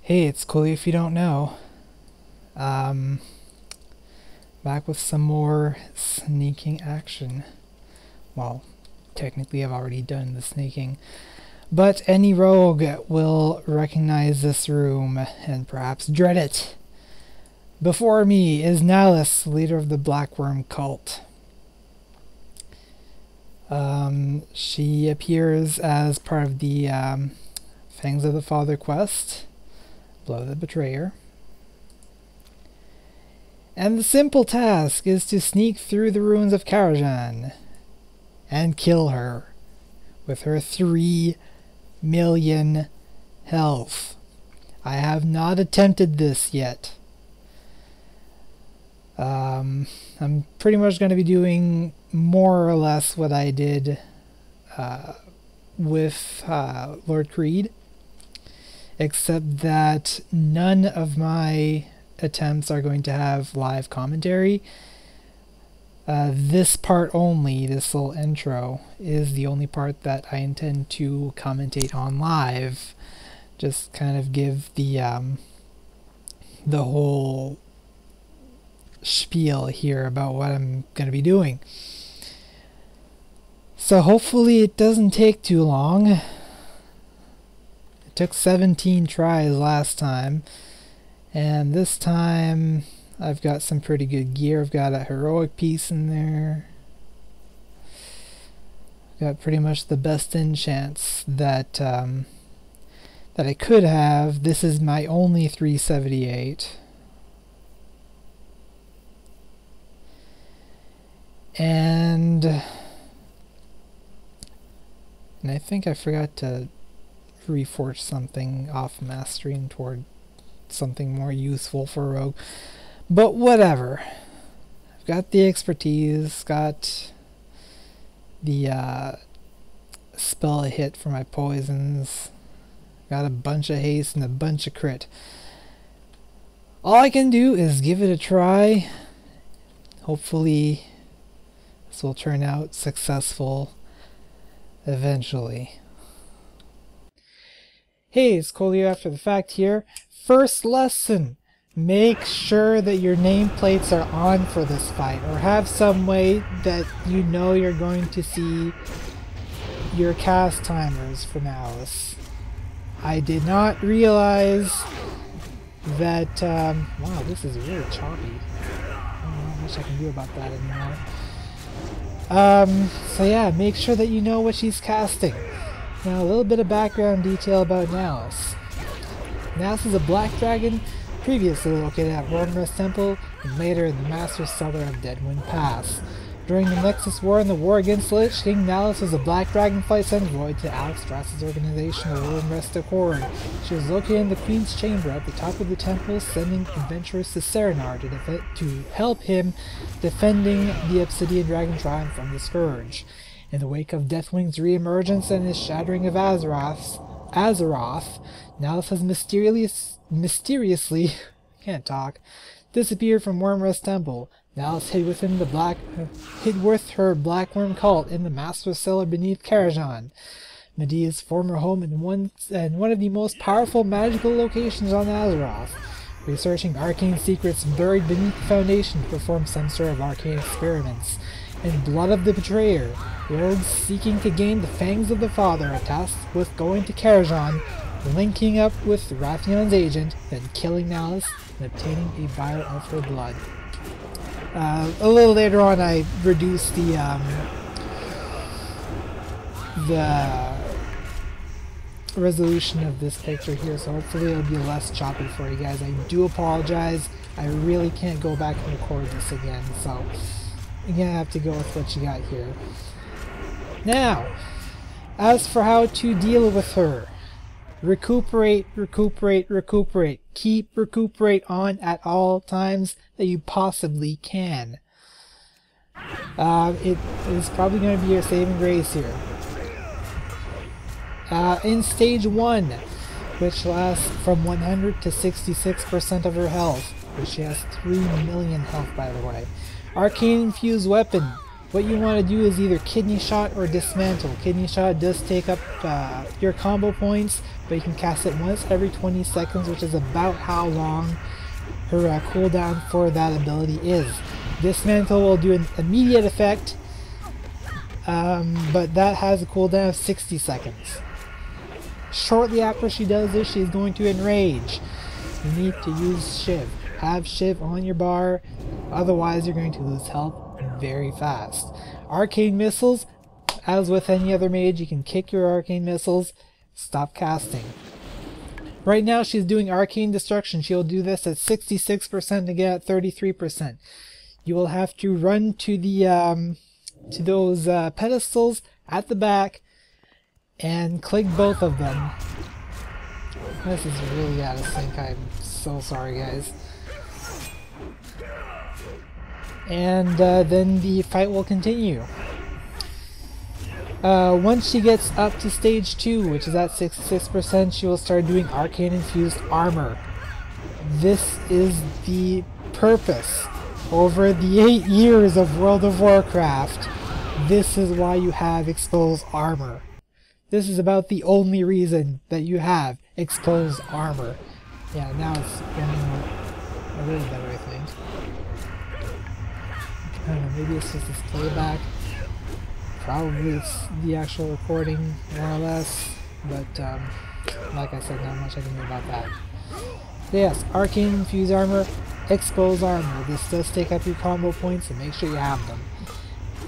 Hey, it's Cooley if you don't know. Back with some more sneaking action. Well, technically I've already done the sneaking. But any rogue will recognize this room and perhaps dread it. Before me is Nalice, leader of the Blackworm cult. She appears as part of the Fangs of the Father quest. Blow the Betrayer. And the simple task is to sneak through the ruins of Karajan and kill her with her 3 million health. I have not attempted this yet. I'm pretty much going to be doing more or less what I did with Lord Creed, except that none of my attempts are going to have live commentary. This part only, this little intro, is the only part that I intend to commentate on live. Just kind of give the whole spiel here about what I'm going to be doing. So hopefully it doesn't take too long. It took 17 tries last time, and this time I've got some pretty good gear. I've got a heroic piece in there. Got pretty much the best enchants that that I could have. This is my only 378. And I think I forgot to reforge something off mastery and toward something more useful for rogue. But whatever. I've got the expertise, got the spell hit for my poisons, got a bunch of haste and a bunch of crit. All I can do is give it a try. Hopefully this will turn out successful eventually. Hey, it's Colio after the fact here. First lesson. Make sure that your nameplates are on for this fight, or have some way that you know you're going to see your cast timers for Nalice. I did not realize that, wow, this is really choppy. I don't know how much I can do about that anymore. So yeah, make sure that you know what she's casting. Now, a little bit of background detail about Nalice. Nalice is a black dragon, previously located at Warcraft Temple, and later in the Master Cellar of Deadwind Pass. During the Nexus War and the war against Lich King, Nalice was a black dragonflight envoy to Alex Strass's organization, the Wyrmrest Accord. She was located in the Queen's Chamber at the top of the temple, sending adventurers to Serenar to help him defending the Obsidian Dragon Shrine from the Scourge. In the wake of Deathwing's re-emergence and his shattering of Azeroth, Nalice has mysteriously can't talk, disappeared from Wyrmrest Temple. Nalice hid with her Blackworm cult in the Master Cellar beneath Karajan, Medea's former home and one of the most powerful magical locations on Azeroth. Researching arcane secrets buried beneath the foundation to perform some sort of arcane experiments. In Blood of the Betrayer, rogues seeking to gain the Fangs of the Father are tasked with going to Karajan, linking up with Rathion's agent, then killing Nalice and obtaining a vial of her blood. A little later on I reduced the resolution of this picture here, so hopefully it'll be less choppy for you guys. I do apologize. I really can't go back and record this again, so you're gonna have to go with what you got here. Now, as for how to deal with her, recuperate, recuperate, recuperate. Keep recuperate on at all times that you possibly can. It is probably going to be your saving grace here. In stage 1, which lasts from 100 to 66% of her health, which she has 3 million health by the way. Arcane infused weapon what you want to do is either kidney shot or dismantle. Kidney shot does take up your combo points, but you can cast it once every 20 seconds, which is about how long her cooldown for that ability is. Dismantle will do an immediate effect, but that has a cooldown of 60 seconds. Shortly after she does this, she's going to enrage. You need to use Shiv. Have Shiv on your bar, otherwise you're going to lose health very fast. Arcane missiles, as with any other mage, you can kick your arcane missiles, stop casting. Right now she's doing arcane destruction. She'll do this at 66% again at 33%. You will have to run to the to those pedestals at the back and click both of them. This is really out of sync. I'm so sorry, guys. And then the fight will continue. Once she gets up to stage 2, which is at 66%, she will start doing arcane infused armor. This is the purpose. Over the 8 years of World of Warcraft, this is why you have exposed armor. This is about the only reason that you have exposed armor. Yeah, now it's getting a little better, I think. I don't know, maybe it's just this playback. Probably it's the actual recording, more or less. But, like I said, not much I can do about that. So yes, arcane infused armor, expose armor. This does take up your combo points, and make sure you have them.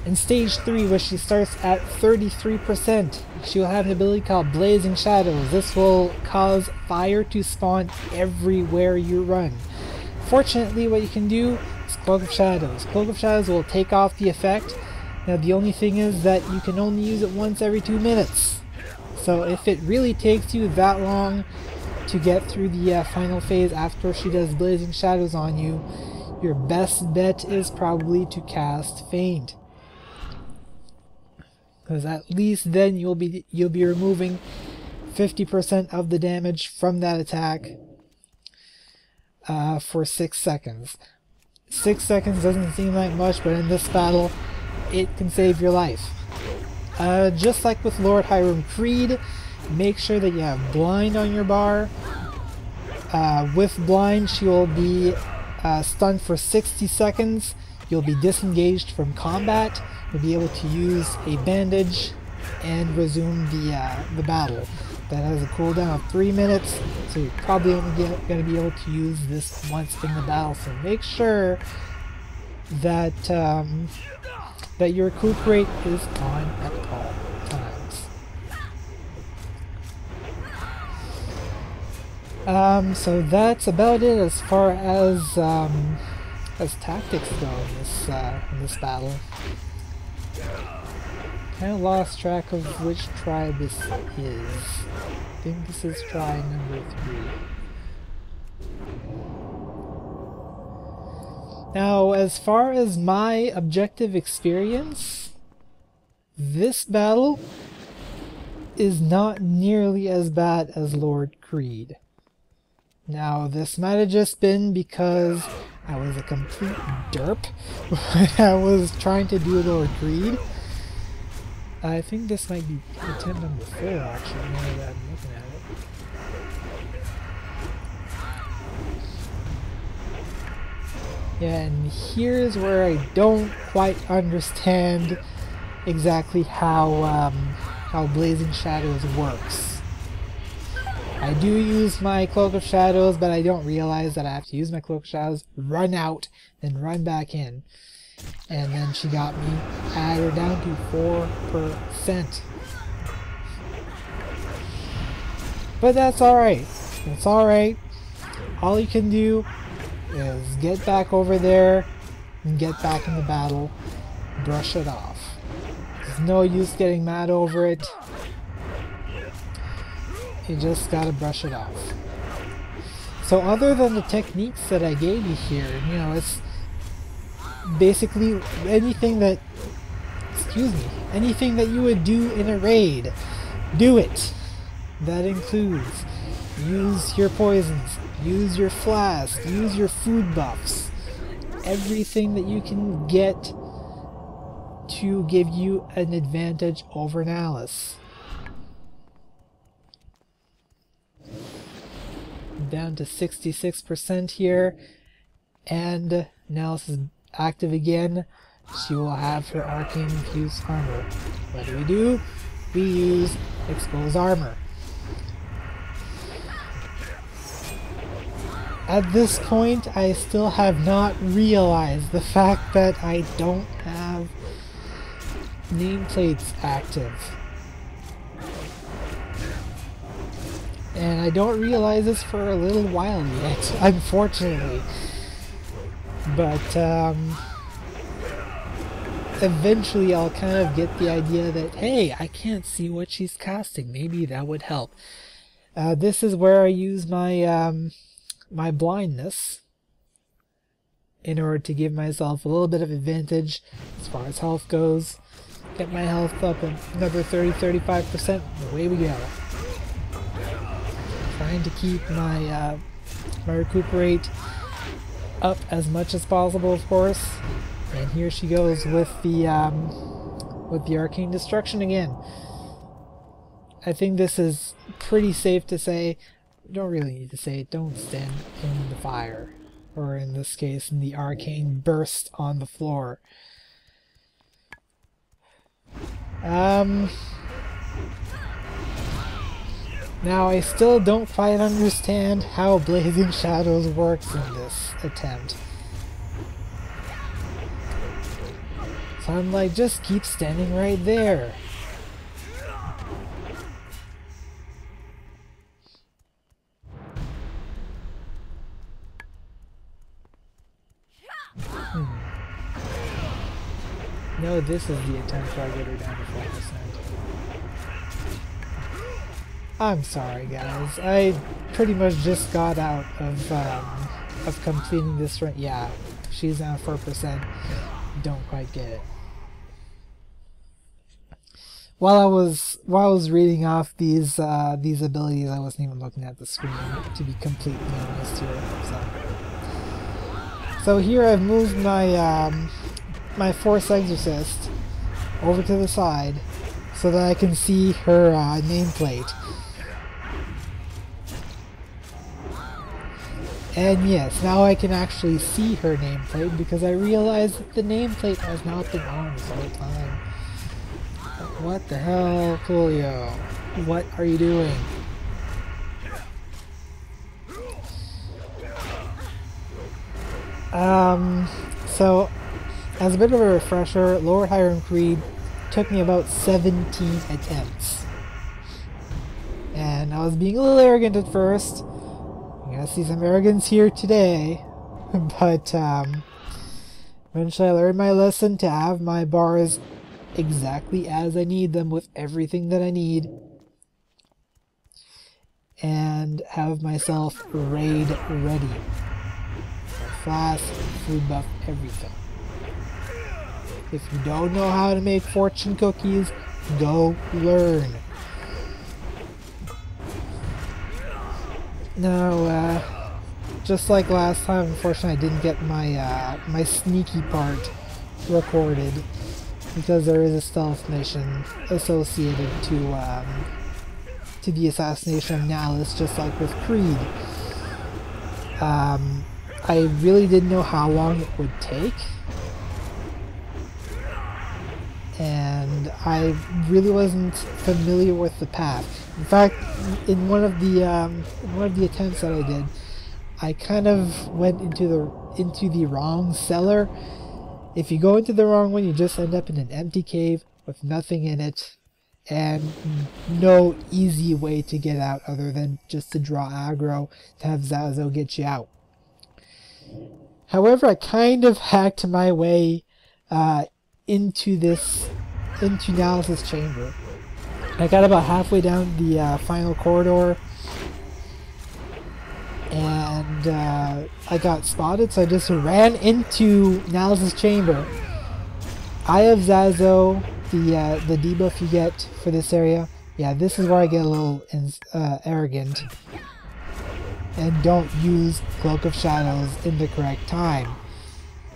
In stage 3, where she starts at 33%, she will have an ability called Blazing Shadows. This will cause fire to spawn everywhere you run. Fortunately, what you can do is Cloak of Shadows. Cloak of Shadows will take off the effect. Now the only thing is that you can only use it once every 2 minutes. So if it really takes you that long to get through the final phase after she does Blazing Shadows on you, your best bet is probably to cast Feint. Because at least then you'll be removing 50% of the damage from that attack for 6 seconds. 6 seconds doesn't seem like much, but in this battle, it can save your life. Just like with Lord Hiram Creed, make sure that you have blind on your bar. With blind, she will be stunned for 60 seconds. You'll be disengaged from combat. You'll be able to use a bandage and resume the battle. That has a cooldown of 3 minutes, so you're probably only going to be able to use this once in the battle. So make sure that that your recuperate is on at all times. So that's about it as far as tactics go in this battle. Kind of lost track of which tribe this is. I think this is tribe number 3. Now, as far as my objective experience, this battle is not nearly as bad as Lord Creed. Now, this might have just been because I was a complete derp when I was trying to do Lord Creed. I think this might be attempt number 4, actually, now that I'm looking at it. Yeah, and here's where I don't quite understand exactly how Blazing Shadows works. I do use my Cloak of Shadows, but I don't realize that I have to use my Cloak of Shadows, run out, then run back in. And then she got me, had her down to 4%. But that's alright. It's alright. All you can do is get back over there and get back in the battle. Brush it off. There's no use getting mad over it. You just gotta brush it off. So other than the techniques that I gave you here, you know, it's basically anything that, anything that you would do in a raid, do it. That includes use your poisons, use your flask, use your food buffs, everything that you can get to give you an advantage over Nalice. Down to 66% here, and Nalice is active again. She will have her arcane infused armor. What do? We use expose armor. At this point, I still have not realized the fact that I don't have nameplates active. And I don't realize this for a little while yet, unfortunately. But eventually I'll kind of get the idea that, hey, I can't see what she's casting. Maybe that would help. This is where I use my my blindness in order to give myself a little bit of advantage as far as health goes. Get my health up another 30-35%. Away we go. Trying to keep my my recuperate up as much as possible, of course. And here she goes with the arcane destruction again. I think this is pretty safe to say. You don't really need to say it. Don't stand in the fire, or in this case, in the arcane burst on the floor. Now, I still don't quite understand how Blazing Shadows works in this attempt. So I'm like, just keep standing right there. No, this is the attempt where I get her down to 4%. I'm sorry, guys. I pretty much just got out of completing this run. Yeah, she's now 4%. Don't quite get it. While I was reading off these abilities, I wasn't even looking at the screen, to be completely honest here. So here I've moved my my Force Exorcist over to the side so that I can see her nameplate. And yes, now I can actually see her nameplate because I realized that the nameplate has not been on this whole time. What the hell, Coolio? What are you doing? So, as a bit of a refresher, Lord Hiram Creed took me about 17 attempts. And I was being a little arrogant at first. I'm gonna see some arrogance here today. But, eventually I learned my lesson to have my bars exactly as I need them with everything that I need. And have myself raid ready. Flask, food buff, everything. If you don't know how to make fortune cookies, go learn. Now, just like last time, unfortunately I didn't get my my sneaky part recorded because there is a stealth mission associated to the assassination of Nalice, just like with Creed. I really didn't know how long it would take, and I really wasn't familiar with the path. In fact, in one of the attempts that I did, I kind of went into the wrong cellar. If you go into the wrong one, you just end up in an empty cave with nothing in it, and no easy way to get out other than just to draw aggro to have Zazo get you out. However, I kind of hacked my way into Nalice's chamber. I got about halfway down the final corridor, and I got spotted, so I just ran into Nalice's chamber. Eye of Zazo, the debuff you get for this area. Yeah, this is where I get a little arrogant and don't use Cloak of Shadows in the correct time.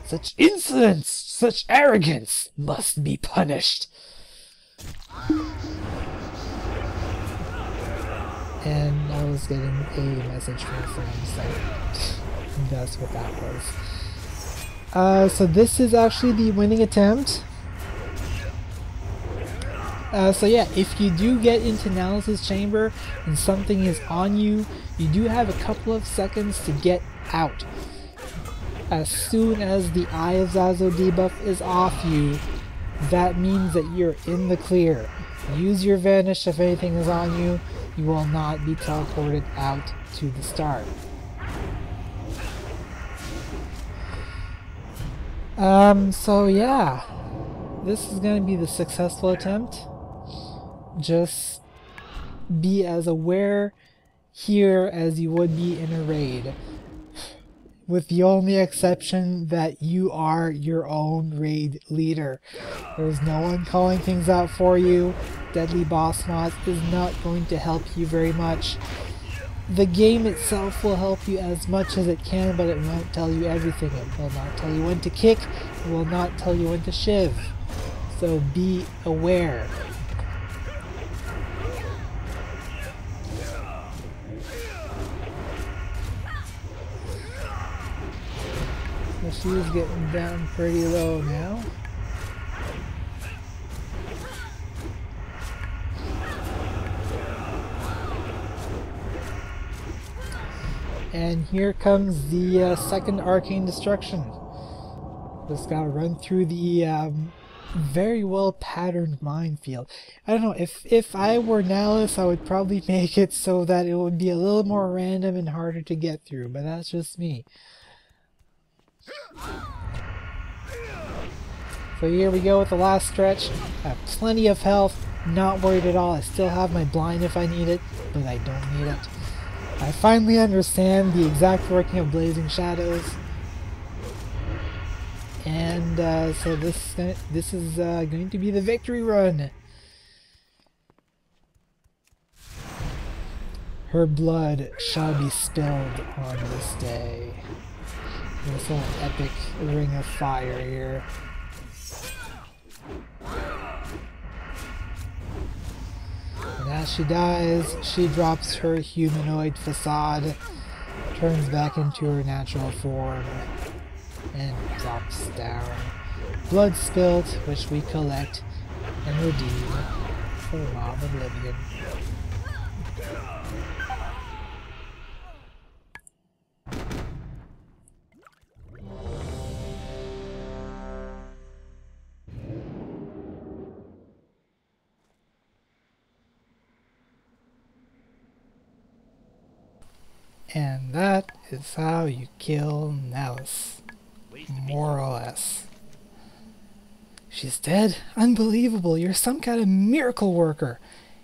Such insolence, such arrogance must be punished. And I was getting a message from a friend, so that's what that was. So this is actually the winning attempt. So yeah, if you do get into Nalice's chamber and something is on you, you do have a couple of seconds to get out. As soon as the Eye of Zazo debuff is off you, that means that you're in the clear. Use your Vanish if anything is on you. You will not be teleported out to the start. So yeah, this is going to be the successful attempt. Just be as aware here as you would be in a raid, with the only exception that you are your own raid leader. There's no one calling things out for you. Deadly Boss Mods is not going to help you very much. The game itself will help you as much as it can, but it won't tell you everything. It will not tell you when to kick, it will not tell you when to shiv. So be aware. So she's getting down pretty low now. And here comes the second Arcane Destruction. Just gotta run through the very well patterned minefield. I don't know, if I were Nalice, I would probably make it so that it would be a little more random and harder to get through, but that's just me. So here we go with the last stretch. I have plenty of health, not worried at all. I still have my blind if I need it, but I don't need it. I finally understand the exact working of Blazing Shadows. And so this is going to be the victory run. Her blood shall be spilled on this day. This little epic ring of fire here. And as she dies, she drops her humanoid facade, turns back into her natural form, and drops down. Blood spilt, which we collect and redeem for Mob Oblivion. And that is how you kill Nalice. More or less. She's dead? Unbelievable, you're some kind of miracle worker.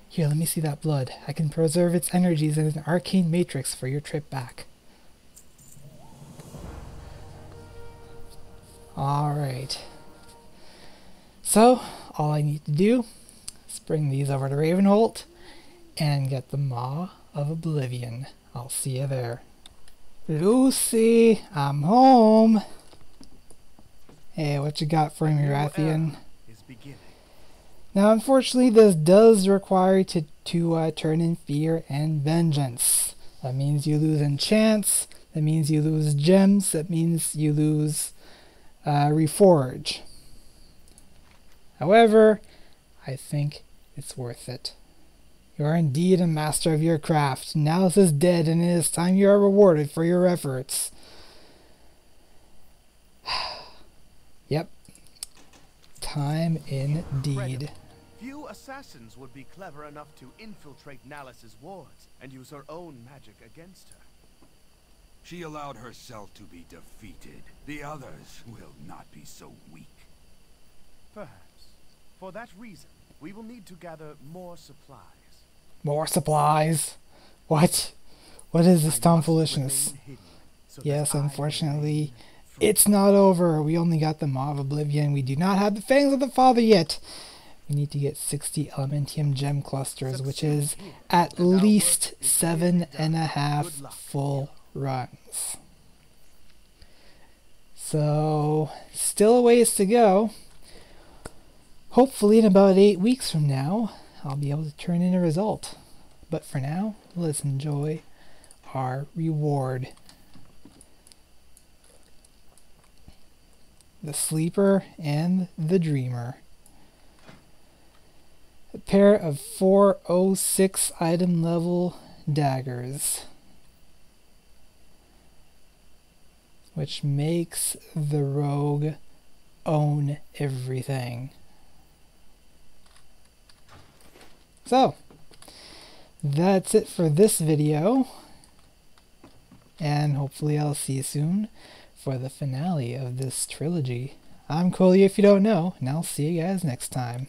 Here, let me see that blood. I can preserve its energies in an arcane matrix for your trip back. Alright. So, all I need to do is bring these over to Ravenholt and get the Maw of Oblivion. I'll see you there. Lucy, I'm home. Hey, what you got for me, Rathian? Now, unfortunately, this does require you to turn in Fear and Vengeance. That means you lose enchants. That means you lose gems. That means you lose Reforge. However, I think it's worth it. You are indeed a master of your craft. Nalice is dead, and it is time you are rewarded for your efforts. Yep. Time indeed. Few assassins would be clever enough to infiltrate Nalice's wards and use her own magic against her. She allowed herself to be defeated. The others will not be so weak. Perhaps. For that reason, we will need to gather more supplies. More supplies? What? What is this tomfoolishness? Yes, unfortunately, it's not over. We only got the Maw of Oblivion. We do not have the Fangs of the Father yet. We need to get 60 Elementium Gem Clusters, which is at least 7.5 full runs. So, still a ways to go. Hopefully in about 8 weeks from now, I'll be able to turn in a result. But for now, let's enjoy our reward. The Sleeper and the Dreamer. A pair of 406 item level daggers, which makes the rogue own everything. So, that's it for this video, and hopefully I'll see you soon for the finale of this trilogy. I'm Coley if you don't know, and I'll see you guys next time.